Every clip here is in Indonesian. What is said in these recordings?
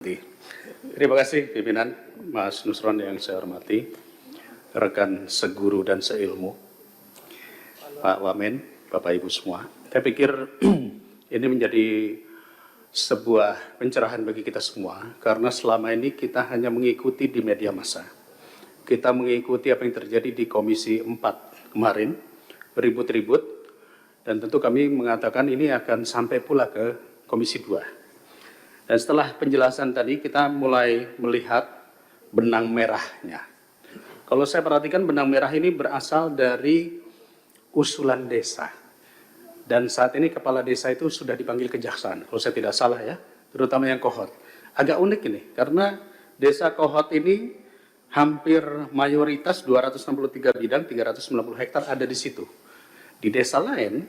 Terima kasih pimpinan Mas Nusron yang saya hormati, rekan seguru dan seilmu, Pak Wamen, Bapak Ibu semua. Saya pikir ini menjadi sebuah pencerahan bagi kita semua, karena selama ini kita hanya mengikuti di media massa. Kita mengikuti apa yang terjadi di Komisi 4 kemarin, ribut-ribut, dan tentu kami mengatakan ini akan sampai pula ke Komisi 2. Dan setelah penjelasan tadi, kita mulai melihat benang merahnya. Kalau saya perhatikan, benang merah ini berasal dari usulan desa. Dan saat ini kepala desa itu sudah dipanggil kejaksaan, kalau saya tidak salah ya, terutama yang Kohot. Agak unik ini, karena desa Kohot ini hampir mayoritas 263 bidang, 390 hektar ada di situ. Di desa lain,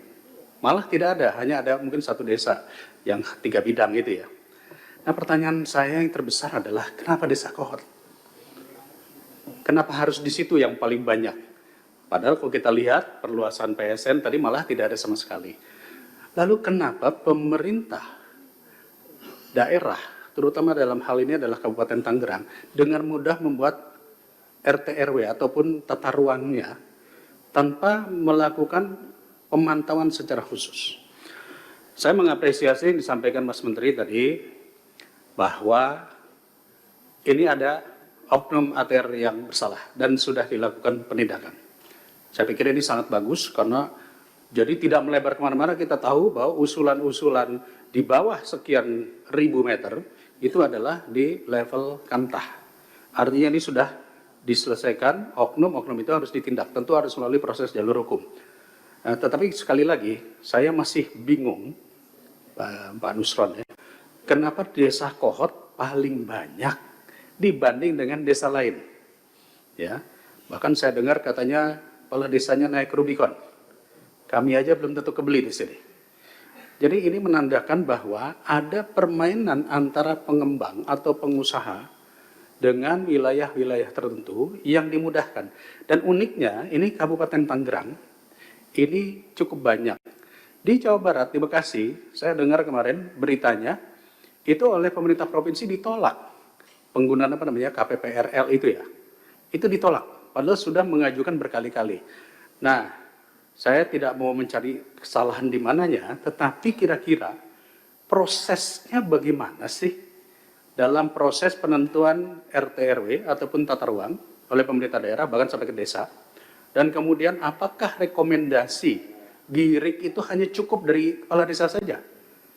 malah tidak ada, hanya ada mungkin satu desa yang 3 bidang gitu ya. Nah, pertanyaan saya yang terbesar adalah kenapa desa Kohot? Kenapa harus di situ yang paling banyak? Padahal kalau kita lihat perluasan PSN tadi malah tidak ada sama sekali. Lalu kenapa pemerintah daerah, terutama dalam hal ini adalah Kabupaten Tangerang, dengan mudah membuat RT RW ataupun tata ruangnya tanpa melakukan pemantauan secara khusus? Saya mengapresiasi yang disampaikan Mas Menteri tadi, bahwa ini ada oknum ATR yang bersalah dan sudah dilakukan penindakan. Saya pikir ini sangat bagus karena jadi tidak melebar kemana-mana. Kita tahu bahwa usulan-usulan di bawah sekian ribu meter itu adalah di level kantah. Artinya ini sudah diselesaikan, oknum-oknum itu harus ditindak. Tentu harus melalui proses jalur hukum. Tetapi sekali lagi, saya masih bingung, Pak Nusron ya, kenapa desa Kohot paling banyak dibanding dengan desa lain? Ya, bahkan saya dengar katanya kepala desanya naik Rubicon. Kami aja belum tentu kebeli di sini. Jadi ini menandakan bahwa ada permainan antara pengembang atau pengusaha dengan wilayah-wilayah tertentu yang dimudahkan. Dan uniknya ini Kabupaten Tangerang ini cukup banyak. Di Jawa Barat, di Bekasi, saya dengar kemarin beritanya, itu oleh pemerintah provinsi ditolak penggunaan KPPRL itu ya, itu ditolak padahal sudah mengajukan berkali-kali. Nah, saya tidak mau mencari kesalahan di mananya, tetapi kira-kira prosesnya bagaimana sih dalam proses penentuan RT RW ataupun tata ruang oleh pemerintah daerah bahkan sampai ke desa, dan kemudian apakah rekomendasi GIRIK itu hanya cukup dari kepala desa saja?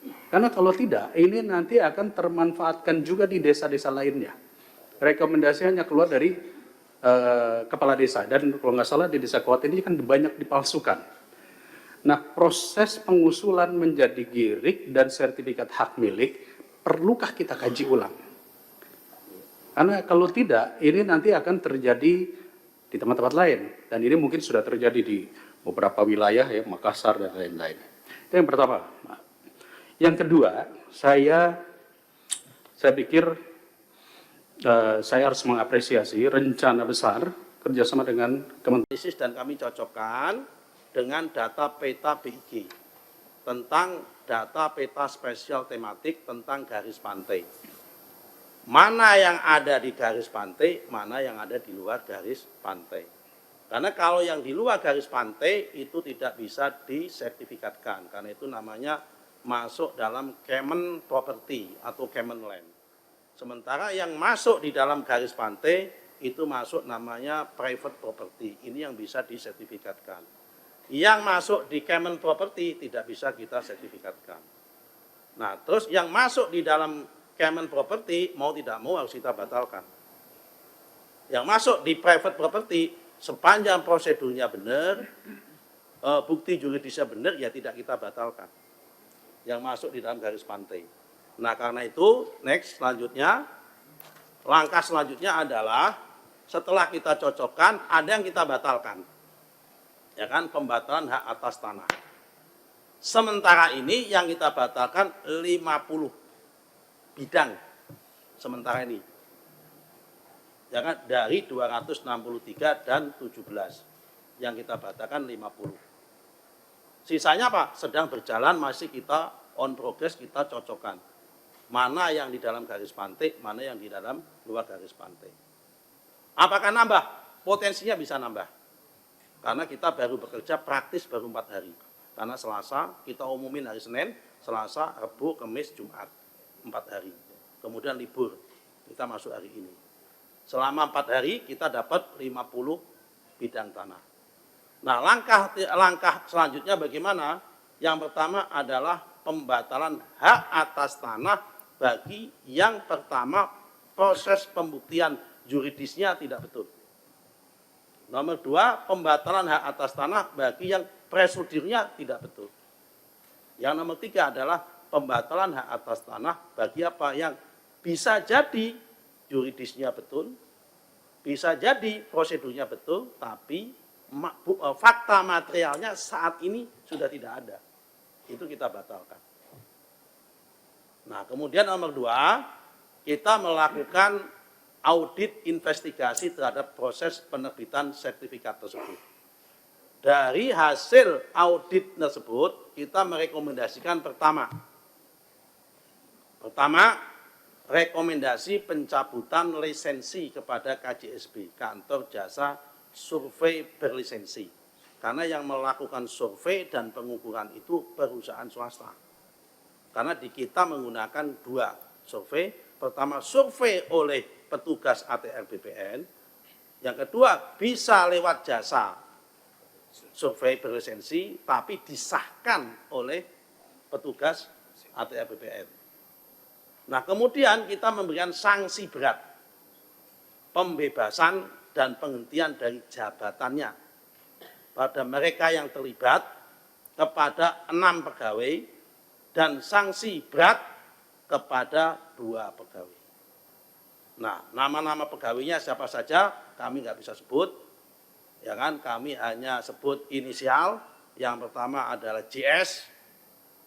Karena kalau tidak, ini nanti akan termanfaatkan juga di desa-desa lainnya. Rekomendasi hanya keluar dari kepala desa. Dan kalau nggak salah di desa Kohot ini kan banyak dipalsukan. Nah, proses pengusulan menjadi GIRIK dan sertifikat hak milik, perlukah kita kaji ulang? Karena kalau tidak, ini nanti akan terjadi di tempat-tempat lain. Dan ini mungkin sudah terjadi di beberapa wilayah, ya, Makassar dan lain-lain. Itu yang pertama. Yang kedua, saya pikir saya harus mengapresiasi rencana besar kerjasama dengan Kementerian dan kami cocokkan dengan data peta BIG tentang data peta spesial tematik tentang garis pantai. Mana yang ada di garis pantai, mana yang ada di luar garis pantai. Karena kalau yang di luar garis pantai itu tidak bisa disertifikatkan, karena itu namanya masuk dalam Kemen Property atau Kemen Land. Sementara yang masuk di dalam garis pantai itu masuk namanya Private Property. Ini yang bisa disertifikatkan. Yang masuk di Kemen Property tidak bisa kita sertifikatkan. Nah, terus yang masuk di dalam Kemen Property mau tidak mau harus kita batalkan. Yang masuk di Private Property sepanjang prosedurnya benar, bukti juridisnya benar, ya tidak kita batalkan. Yang masuk di dalam garis pantai. Nah, karena itu next selanjutnya, langkah selanjutnya adalah setelah kita cocokkan, ada yang kita batalkan. Ya kan, pembatalan hak atas tanah. Sementara ini yang kita batalkan 50 bidang sementara ini. Ya kan, dari 263 dan 17. Yang kita batalkan 50. Sisanya apa? Sedang berjalan, masih kita on progress, kita cocokkan. mana yang di dalam garis pantai, mana yang di dalam luar garis pantai. Apakah nambah? Potensinya bisa nambah. Karena kita baru bekerja praktis baru 4 hari. Karena Selasa kita umumin hari Senin, Selasa, Rabu, Kamis, Jumat. 4 hari. Kemudian libur, kita masuk hari ini. Selama 4 hari kita dapat 50 bidang tanah. Nah, langkah selanjutnya bagaimana? Yang pertama adalah pembatalan hak atas tanah bagi yang pertama proses pembuktian yuridisnya tidak betul. Nomor 2, pembatalan hak atas tanah bagi yang prosedurnya tidak betul. Yang nomor 3 adalah pembatalan hak atas tanah bagi apa yang bisa jadi yuridisnya betul, bisa jadi prosedurnya betul, tapi fakta materialnya saat ini sudah tidak ada. Itu kita batalkan. Nah, kemudian nomor 2, kita melakukan audit investigasi terhadap proses penerbitan sertifikat tersebut. Dari hasil audit tersebut, kita merekomendasikan pertama, rekomendasi pencabutan lisensi kepada KJSB, Kantor Jasa Survei Berlisensi. Karena yang melakukan survei dan pengukuran itu perusahaan swasta. Karena di kita menggunakan 2 survei. Pertama, survei oleh petugas ATR BPN. Yang kedua, bisa lewat jasa survei berlisensi, tapi disahkan oleh petugas ATR BPN. Nah, kemudian kita memberikan sanksi berat, pembebasan dan penghentian dari jabatannya pada mereka yang terlibat kepada 6 pegawai dan sanksi berat kepada 2 pegawai. Nah, nama-nama pegawainya siapa saja kami nggak bisa sebut, ya kan? Kami hanya sebut inisial. Yang pertama adalah JS,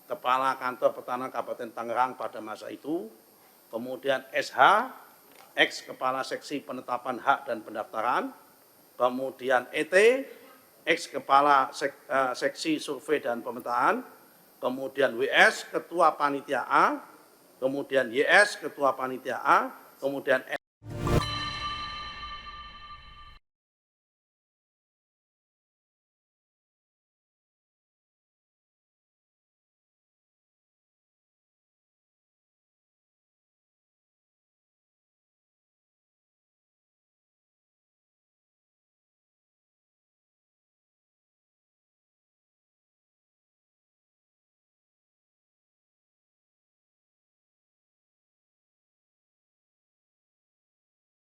Kepala Kantor Pertanahan Kabupaten Tangerang pada masa itu. Kemudian SH, ex Kepala Seksi Penetapan Hak dan Pendaftaran. Kemudian ET, ex Kepala Seksi Survei dan Pemetaan. Kemudian WS, Ketua Panitia A. Kemudian YS, Ketua Panitia A. Kemudian